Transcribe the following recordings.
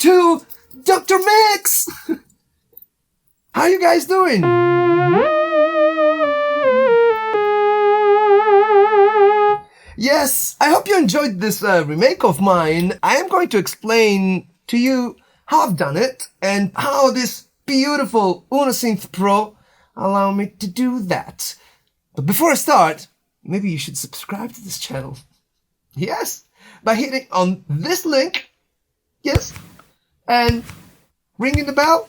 to Dr. Mix! How you guys doing? Yes, I hope you enjoyed this remake of mine. I am going to explain to you how I've done it and how this beautiful Synth Pro allow me to do that. But before I start, maybe you should subscribe to this channel. Yes, by hitting on this link. Yes, and ringing the bell.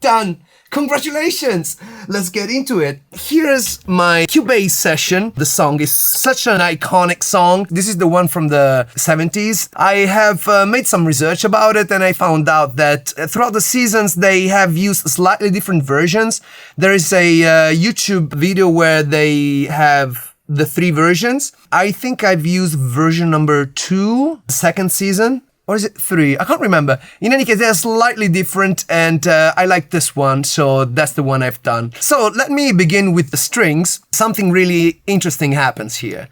Done. Congratulations! Let's get into it. Here's my Cubase session. The song is such an iconic song. This is the one from the 70s. I have made some research about it and I found out that throughout the seasons they have used slightly different versions. There is a YouTube video where they have the 3 versions. I think I've used version number 2, the 2nd season. Or is it 3? I can't remember. In any case, they're slightly different and I like this one, so that's the one I've done. So let me begin with the strings. Something really interesting happens here.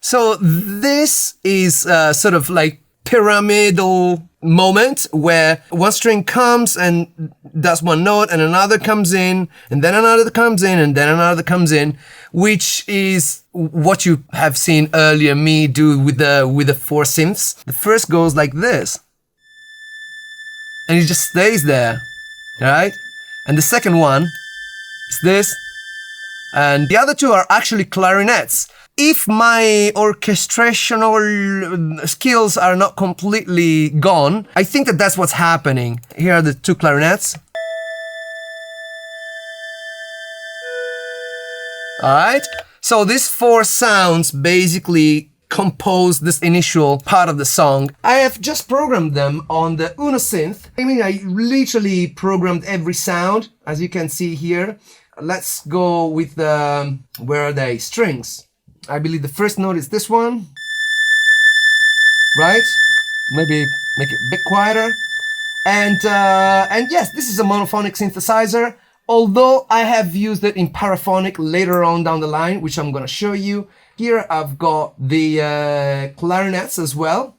So this is sort of like pyramidal moment where one string comes and does one note and another comes in and then another comes in and then another comes in, which is what you have seen earlier me do with the 4 synths. The first goes like this and it just stays there, right? And the second one is this, and the other 2 are actually clarinets. If my orchestrational skills are not completely gone, I think that that's what's happening. Here are the 2 clarinets. Alright, so these 4 sounds basically compose this initial part of the song. I have just programmed them on the Synth. I mean, I literally programmed every sound, as you can see here. Let's go with the, where are they? Strings. I believe the first note is this one, right? Maybe make it a bit quieter. And yes, this is a monophonic synthesizer, although I have used it in paraphonic later on down the line, which I'm gonna show you. Here I've got the clarinets as well.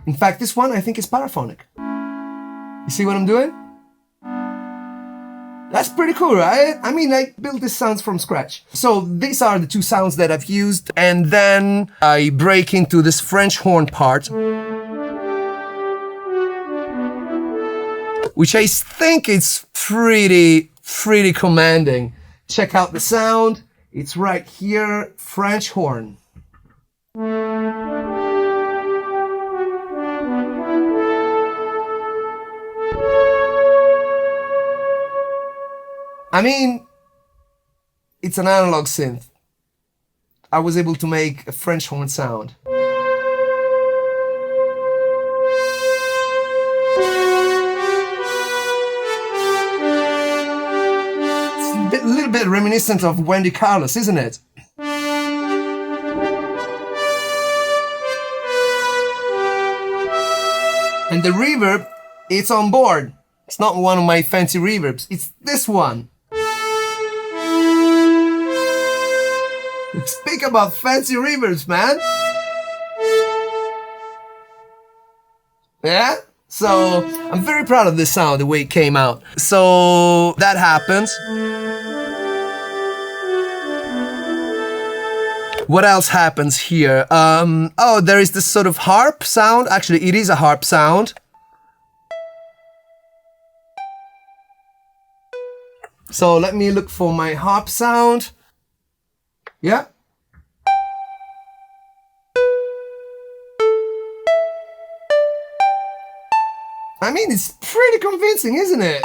In fact, this one I think is paraphonic. You see what I'm doing? That's pretty cool, right? I mean, I built these sounds from scratch. So these are the 2 sounds that I've used. And then I break into this French horn part, which I think is pretty commanding. Check out the sound. It's right here, French horn. I mean, it's an analog synth. I was able to make a French horn sound. It's a little bit reminiscent of Wendy Carlos, isn't it? And the reverb, it's on board. It's not one of my fancy reverbs, it's this one. Speak about fancy reverbs, man. Yeah? So, I'm very proud of this sound, the way it came out. So, that happens. What else happens here? Oh, there is this sort of harp sound. Actually, it is a harp sound. So, let me look for my harp sound. Yeah. I mean, it's pretty convincing, isn't it?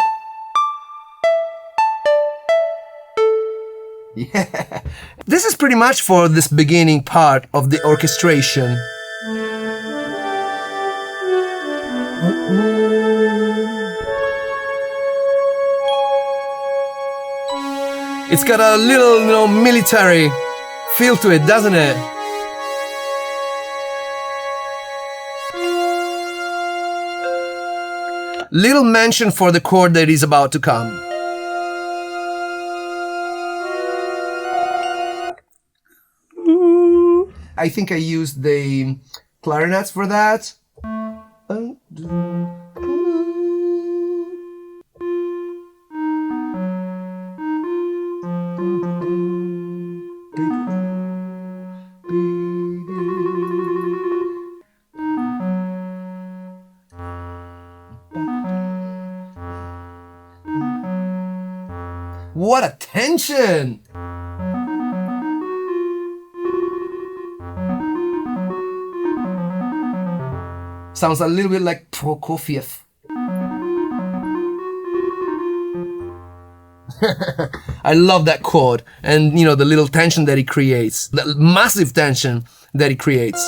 Yeah. This is pretty much for this beginning part of the orchestration. It's got a little, military feel to it, doesn't it? Little mention for the chord that is about to come. I think I used the clarinets for that. What a tension! Sounds a little bit like Prokofiev. I love that chord, and you know, the little tension that it creates, the massive tension that it creates.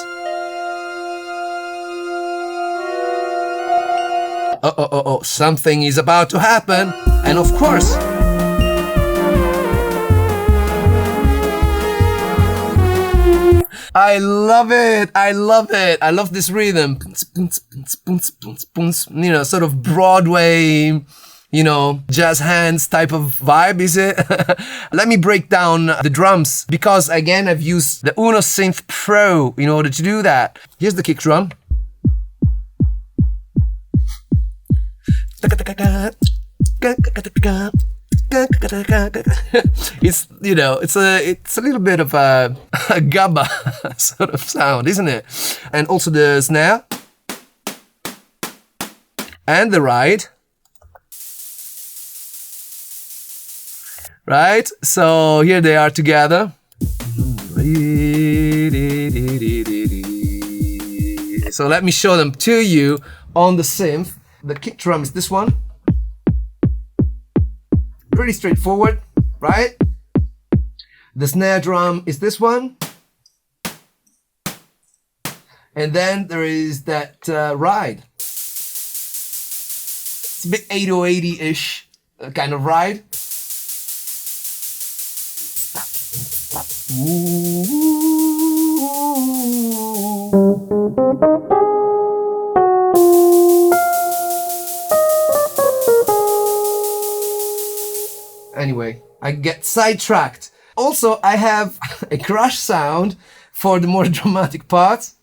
Something is about to happen, and of course, I love it. I love it. I love this rhythm. You know, sort of Broadway, you know, jazz hands type of vibe, is it? Let me break down the drums, because again, I've used the Uno Synth Pro in order to do that. Here's the kick drum. It's, you know, it's a little bit of a gabba sort of sound, isn't it? And also the snare and the ride, right? So here they are together. So let me show them to you on the synth. The kick drum is this one. Pretty straightforward, right? The snare drum is this one. And then there is that ride. It's a bit 80-80-ish kind of ride. Anyway, I get sidetracked. Also, I have a crash sound for the more dramatic parts.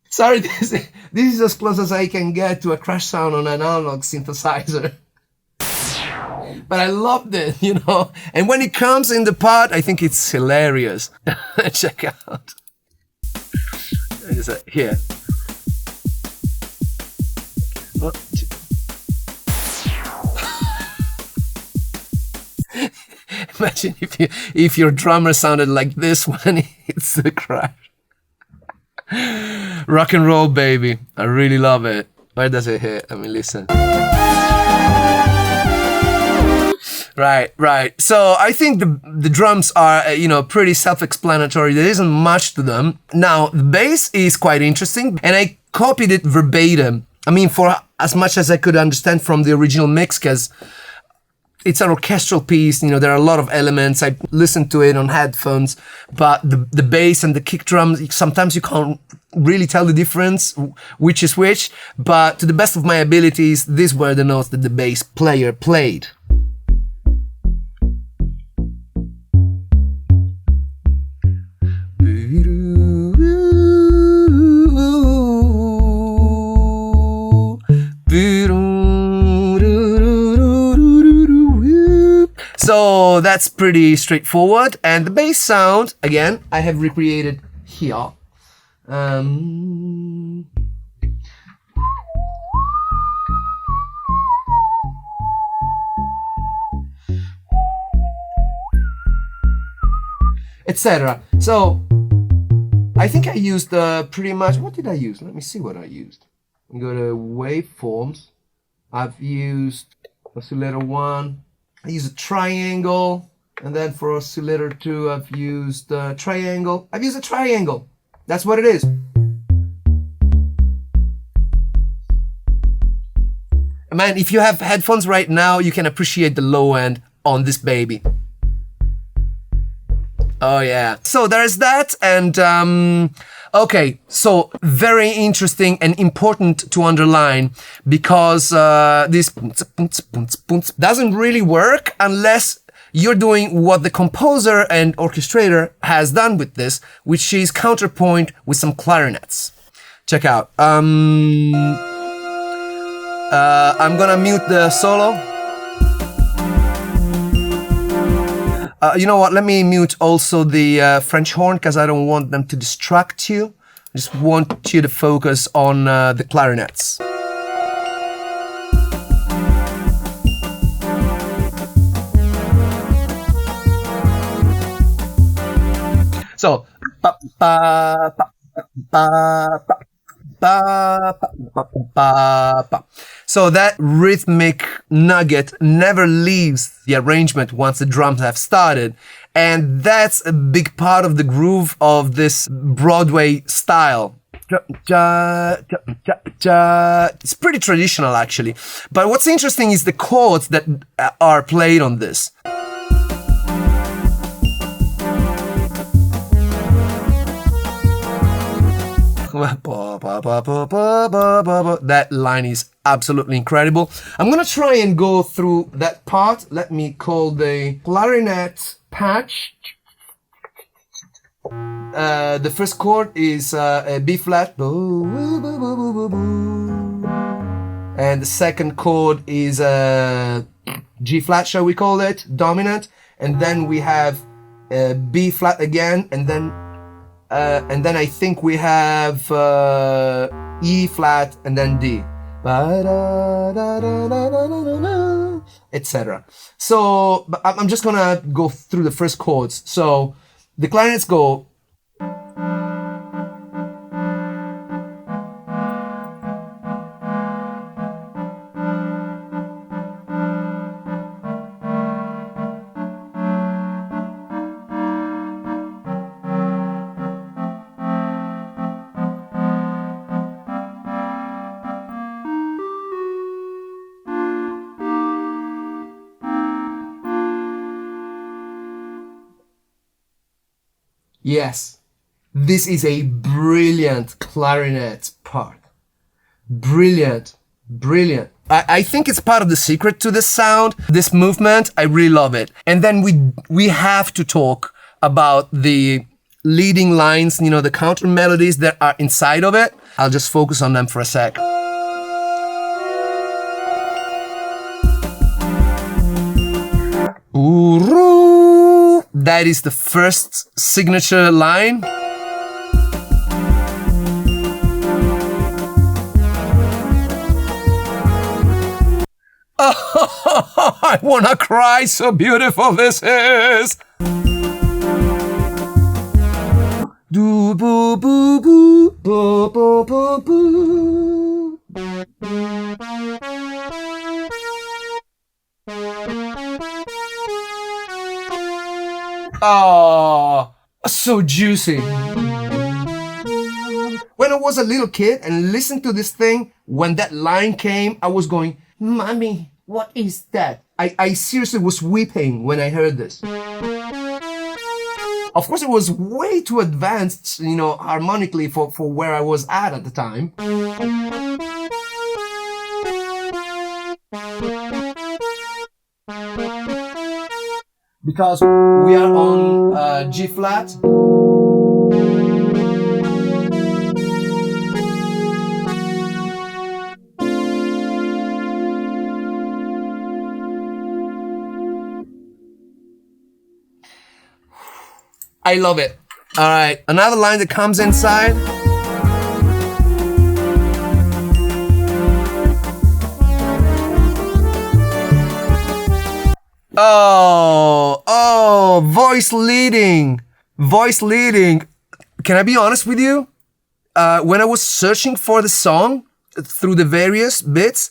Sorry, this is as close as I can get to a crash sound on an analog synthesizer. But I loved it, you know. And when it comes in the part, I think it's hilarious. Check out. Here. Imagine if your drummer sounded like this when it's the crash. Rock and roll, baby. I really love it. Where does it hit? I mean, listen. Right. So I think the drums are, you know, pretty self-explanatory. There isn't much to them. Now, the bass is quite interesting, and I copied it verbatim. I mean, for as much as I could understand from the original mix, because it's an orchestral piece, you know, there are a lot of elements. I listened to it on headphones, but the bass and the kick drums, sometimes you can't really tell the difference, which is which, but to the best of my abilities, these were the notes that the bass player played. So that's pretty straightforward, and the bass sound, again, I have recreated here. Etc. So I think I used pretty much, what did I use? Let me see what I used. I go to waveforms. I've used oscillator 1. I use a triangle, and then for oscillator 2, I've used a triangle. I've used a triangle. That's what it is. Man, if you have headphones right now, you can appreciate the low end on this baby. Oh yeah. So there's that, and okay, so very interesting and important to underline, because this doesn't really work unless you're doing what the composer and orchestrator has done with this, which is counterpoint with some clarinets. Check out. I'm gonna mute the solo. You know what? Let me mute also the French horn because I don't want them to distract you. I just want you to focus on the clarinets. So, so that rhythmic nugget never leaves the arrangement once the drums have started. And that's a big part of the groove of this Broadway style. It's pretty traditional, actually. But what's interesting is the chords that are played on this. That line is absolutely incredible. I'm gonna try and go through that part. Let me call the clarinet patch. The first chord is a B flat, and the second chord is a G flat, shall we call it, dominant, and then we have a B flat again, and then I think we have E flat and then D, etc. So I'm just gonna go through the first chords. So the clarinets go. Yes, this is a brilliant clarinet part. Brilliant, brilliant. I think it's part of the secret to this sound, this movement. I really love it. And then we have to talk about the leading lines, you know, the counter melodies that are inside of it. I'll just focus on them for a sec. That is the first signature line. Oh, I wanna cry, so beautiful this is. Do boo boo boo boo boo boo boo. Oh, so juicy. When I was a little kid and listened to this thing, when that line came, I was going, Mommy, what is that? I seriously was weeping when I heard this. Of course, it was way too advanced, you know, harmonically for where I was at the time. Because we are on G flat. I love it. All right, another line that comes inside. Oh, voice leading. Can I be honest with you? When I was searching for the song through the various bits,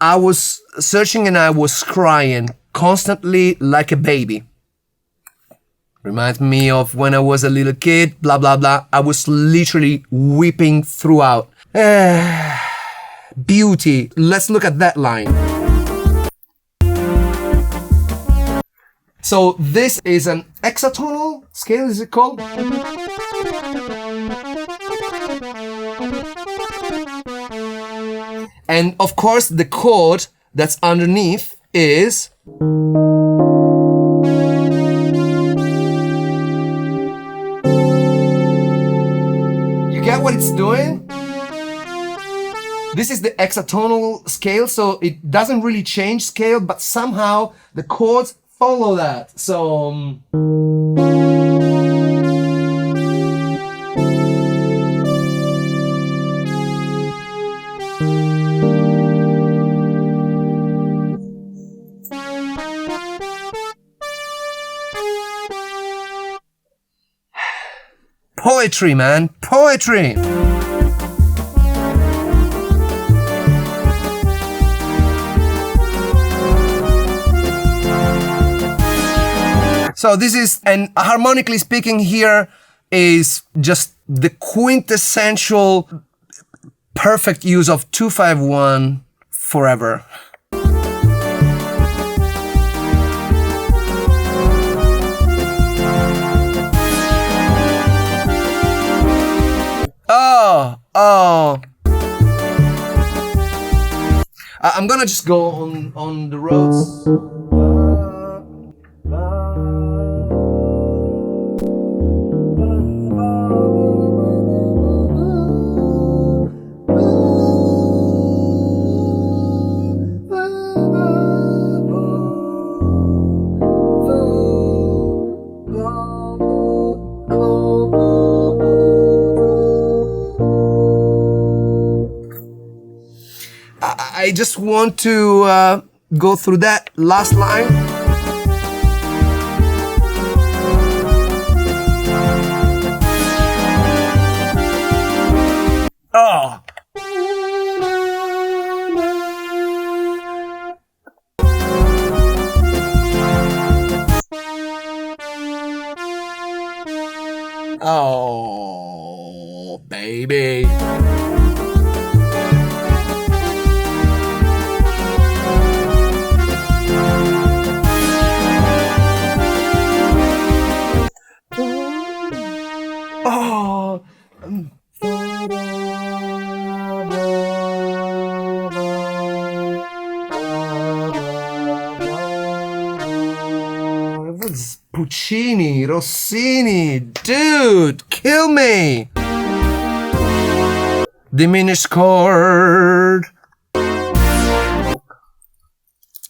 I was searching and I was crying constantly like a baby. Reminds me of when I was a little kid, blah, blah, blah. I was literally weeping throughout. Beauty. Let's look at that line. So this is an hexatonal scale, is it called? And of course, the chord that's underneath is what it's doing? This is the hexatonal scale, so it doesn't really change scale, but somehow the chords follow that. So poetry, man, poetry. So this is, and harmonically speaking here, is just the quintessential perfect use of 2-5-1 forever. Oh. I'm gonna just go on the roads. I just want to go through that last line. Oh. Oh, baby. Oh, what's Puccini, Rossini, dude, kill me. Diminished chord,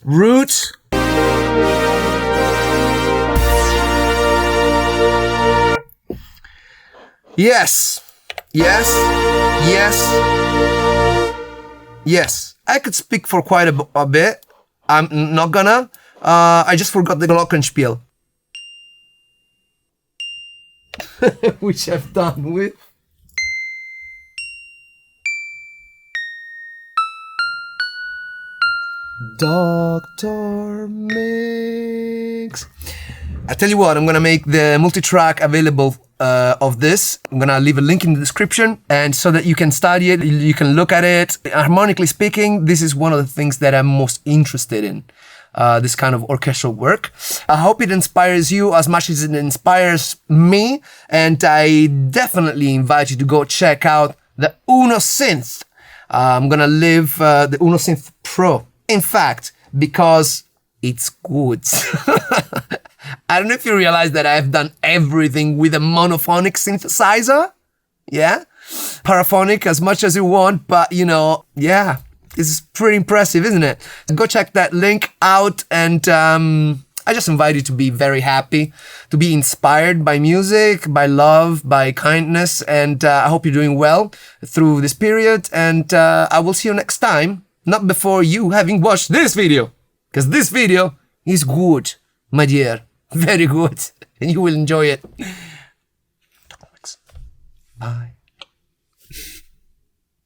root. Yes, yes, yes, yes. I could speak for quite a bit. I'm not gonna. I just forgot the glockenspiel. Which I've done with. Dr. Mix. I tell you what, I'm gonna make the multi-track available of this. I'm gonna leave a link in the description, and so that you can study it, you can look at it. Harmonically speaking, this is one of the things that I'm most interested in, this kind of orchestral work. I hope it inspires you as much as it inspires me, and I definitely invite you to go check out the Uno Synth. I'm gonna leave the Uno Synth Pro, in fact, because it's good. I don't know if you realize that I've done everything with a monophonic synthesizer. Yeah? Paraphonic as much as you want, but you know, yeah, it's pretty impressive, isn't it? Go check that link out, and I just invite you to be very happy, to be inspired by music, by love, by kindness, and I hope you're doing well through this period, and I will see you next time, not before you having watched this video, because this video is good, my dear. Very good, and you will enjoy it. Bye.